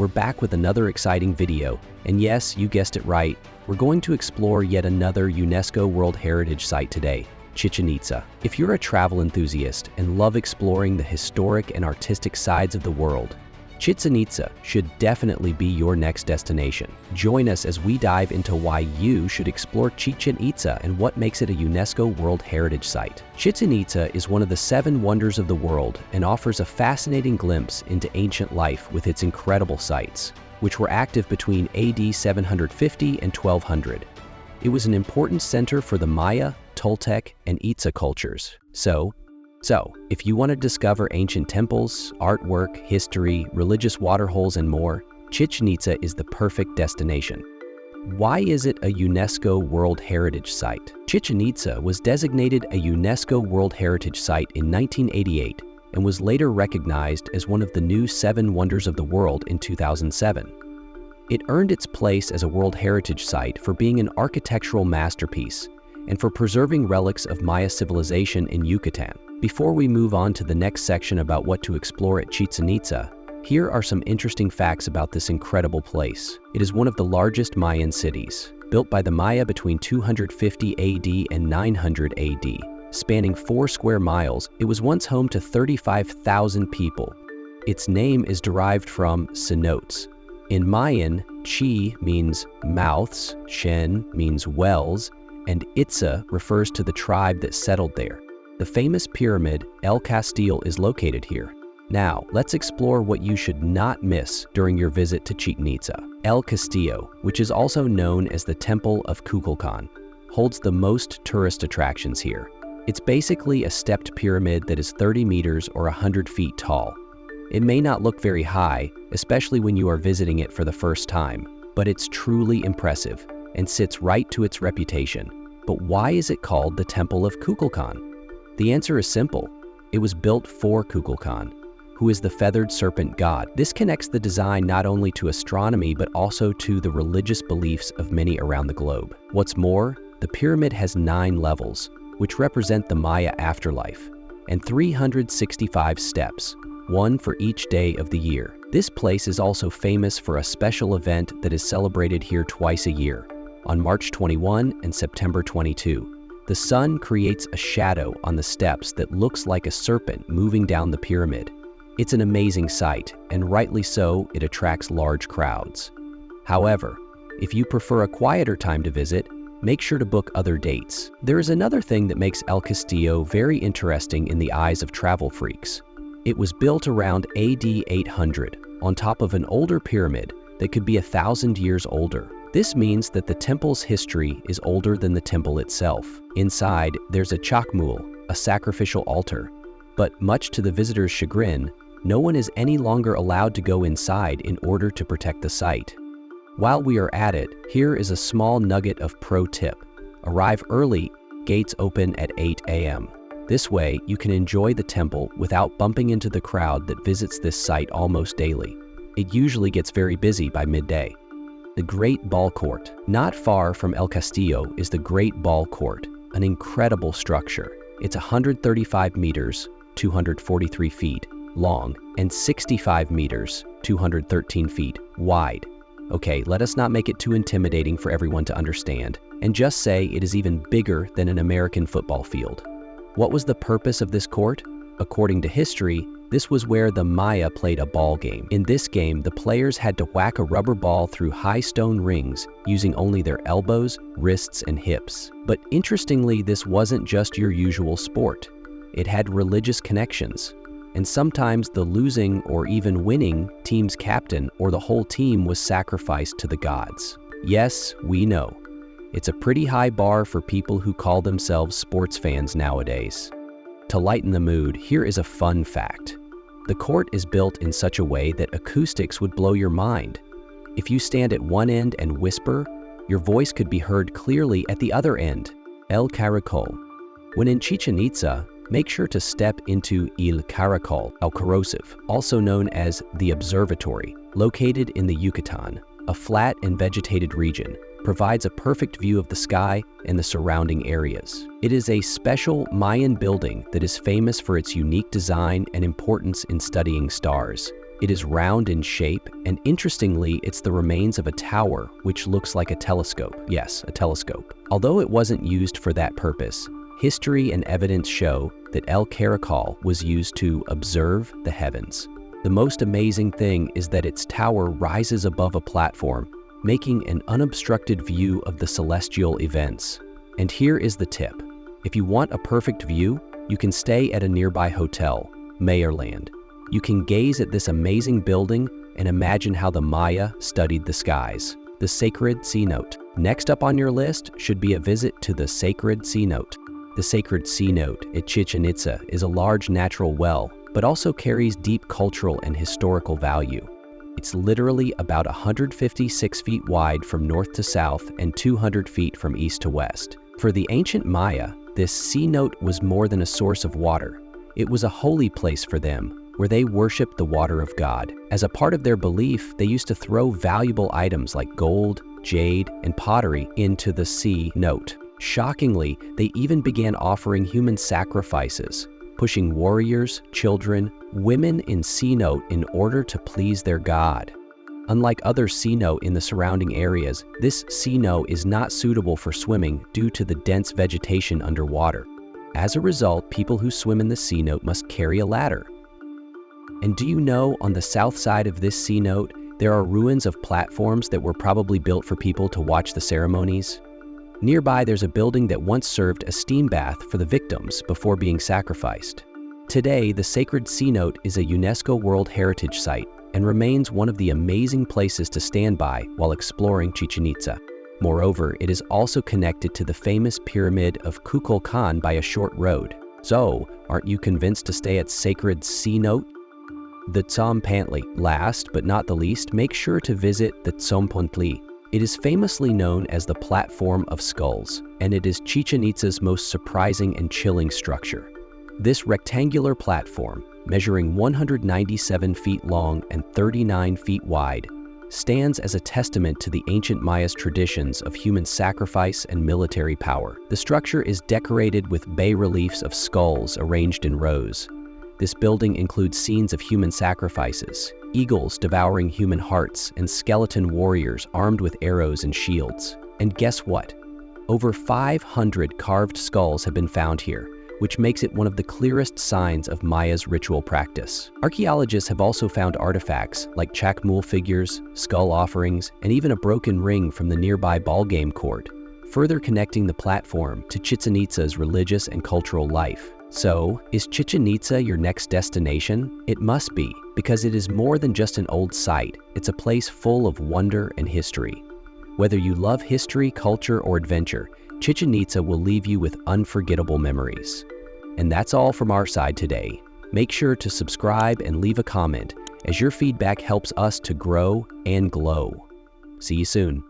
we're back with another exciting video, and yes, you guessed it right, we're going to explore yet another UNESCO World Heritage Site today, Chichén Itzá. If you're a travel enthusiast and love exploring the historic and artistic sides of the world, Chichén Itzá should definitely be your next destination. Join us as we dive into why you should explore Chichén Itzá and what makes it a UNESCO World Heritage Site. Chichén Itzá is one of the 7 wonders of the world and offers a fascinating glimpse into ancient life with its incredible sites, which were active between AD 750 and 1200. It was an important center for the Maya, Toltec, and Itzá cultures. So, if you want to discover ancient temples, artwork, history, religious waterholes, and more, Chichén Itzá is the perfect destination. Why is it a UNESCO World Heritage Site? Chichén Itzá was designated a UNESCO World Heritage Site in 1988 and was later recognized as one of the new 7 wonders of the world in 2007. It earned its place as a World Heritage Site for being an architectural masterpiece and for preserving relics of Maya civilization in Yucatan. Before we move on to the next section about what to explore at Chichén Itzá, here are some interesting facts about this incredible place. It is one of the largest Mayan cities, built by the Maya between 250 AD and 900 AD. Spanning 4 square miles, it was once home to 35,000 people. Its name is derived from cenotes. In Mayan, Chi means mouths, Shen means wells, and Itzá refers to the tribe that settled there. The famous pyramid El Castillo is located here. Now, let's explore what you should not miss during your visit to Chichén Itzá. El Castillo, which is also known as the Temple of Kukulcan, holds the most tourist attractions here. It's basically a stepped pyramid that is 30 meters or 100 feet tall. It may not look very high, especially when you are visiting it for the first time, but it's truly impressive and sits right to its reputation. But why is it called the Temple of Kukulcan? The answer is simple. It was built for Kukulcan, who is the feathered serpent god. This connects the design not only to astronomy but also to the religious beliefs of many around the globe. What's more, the pyramid has 9 levels, which represent the Maya afterlife, and 365 steps, one for each day of the year. This place is also famous for a special event that is celebrated here twice a year, on March 21 and September 22. The sun creates a shadow on the steps that looks like a serpent moving down the pyramid. It's an amazing sight, and rightly so, it attracts large crowds. However, if you prefer a quieter time to visit, make sure to book other dates. There is another thing that makes El Castillo very interesting in the eyes of travel freaks. It was built around AD 800 on top of an older pyramid that could be 1,000 years older. This means that the temple's history is older than the temple itself. Inside, there's a chakmul, a sacrificial altar, but much to the visitor's chagrin, no one is any longer allowed to go inside in order to protect the site. While we are at it, here is a small nugget of pro tip. Arrive early, gates open at 8 a.m. This way, you can enjoy the temple without bumping into the crowd that visits this site almost daily. It usually gets very busy by midday. The Great Ball Court. Not far from El Castillo is the Great Ball Court, an incredible structure. It's 135 meters, 243 feet long, and 65 meters, 213 feet wide. Okay, let us not make it too intimidating for everyone to understand, and just say it is even bigger than an American football field. What was the purpose of this court? According to history, this was where the Maya played a ball game. In this game, the players had to whack a rubber ball through high stone rings using only their elbows, wrists, and hips. But interestingly, this wasn't just your usual sport. It had religious connections. And sometimes the losing or even winning team's captain or the whole team was sacrificed to the gods. Yes, we know. It's a pretty high bar for people who call themselves sports fans nowadays. To lighten the mood, here is a fun fact. The court is built in such a way that acoustics would blow your mind. If you stand at one end and whisper, your voice could be heard clearly at the other end. El Caracol. When in Chichén Itzá, make sure to step into El Caracol, El Corrosive, also known as the Observatory, located in the Yucatan, a flat and vegetated region. Provides a perfect view of the sky and the surrounding areas. It is a special Mayan building that is famous for its unique design and importance in studying stars. It is round in shape, and interestingly, it's the remains of a tower which looks like a telescope. Yes, a telescope. Although it wasn't used for that purpose, history and evidence show that El Caracol was used to observe the heavens. The most amazing thing is that its tower rises above a platform, making an unobstructed view of the celestial events. And here is the tip. If you want a perfect view, you can stay at a nearby hotel, Mayerland. You can gaze at this amazing building and imagine how the Maya studied the skies. The sacred cenote. Next up on your list should be a visit to the sacred cenote. The sacred cenote at Chichén Itzá is a large natural well, but also carries deep cultural and historical value. It's literally about 156 feet wide from north to south and 200 feet from east to west. For the ancient Maya, this cenote was more than a source of water. It was a holy place for them, where they worshipped the water of God. As a part of their belief, they used to throw valuable items like gold, jade, and pottery into the cenote. Shockingly, they even began offering human sacrifices, pushing warriors, children, women in cenote in order to please their god. Unlike other cenote in the surrounding areas, this cenote is not suitable for swimming due to the dense vegetation underwater. As a result, people who swim in the cenote must carry a ladder. And do you know, on the south side of this cenote, there are ruins of platforms that were probably built for people to watch the ceremonies? Nearby, there's a building that once served a steam bath for the victims before being sacrificed. Today, the sacred cenote is a UNESCO World Heritage Site and remains one of the amazing places to stand by while exploring Chichén Itzá. Moreover, it is also connected to the famous pyramid of Kukulcan by a short road. So, aren't you convinced to stay at sacred cenote? The Tzompantli. Last but not the least, make sure to visit the Tzompantli. It is famously known as the Platform of Skulls, and it is Chichén Itzá's most surprising and chilling structure. This rectangular platform, measuring 197 feet long and 39 feet wide, stands as a testament to the ancient Maya's traditions of human sacrifice and military power. The structure is decorated with bas-reliefs of skulls arranged in rows. This building includes scenes of human sacrifices, eagles devouring human hearts, and skeleton warriors armed with arrows and shields. And guess what? Over 500 carved skulls have been found here, which makes it one of the clearest signs of Maya's ritual practice. Archaeologists have also found artifacts like chacmul figures, skull offerings, and even a broken ring from the nearby ballgame court, further connecting the platform to Chichén Itzá's religious and cultural life. So, is Chichén Itzá your next destination? It must be, because it is more than just an old site. It's a place full of wonder and history. Whether you love history, culture, or adventure, Chichén Itzá will leave you with unforgettable memories. And that's all from our side today. Make sure to subscribe and leave a comment, as your feedback helps us to grow and glow. See you soon.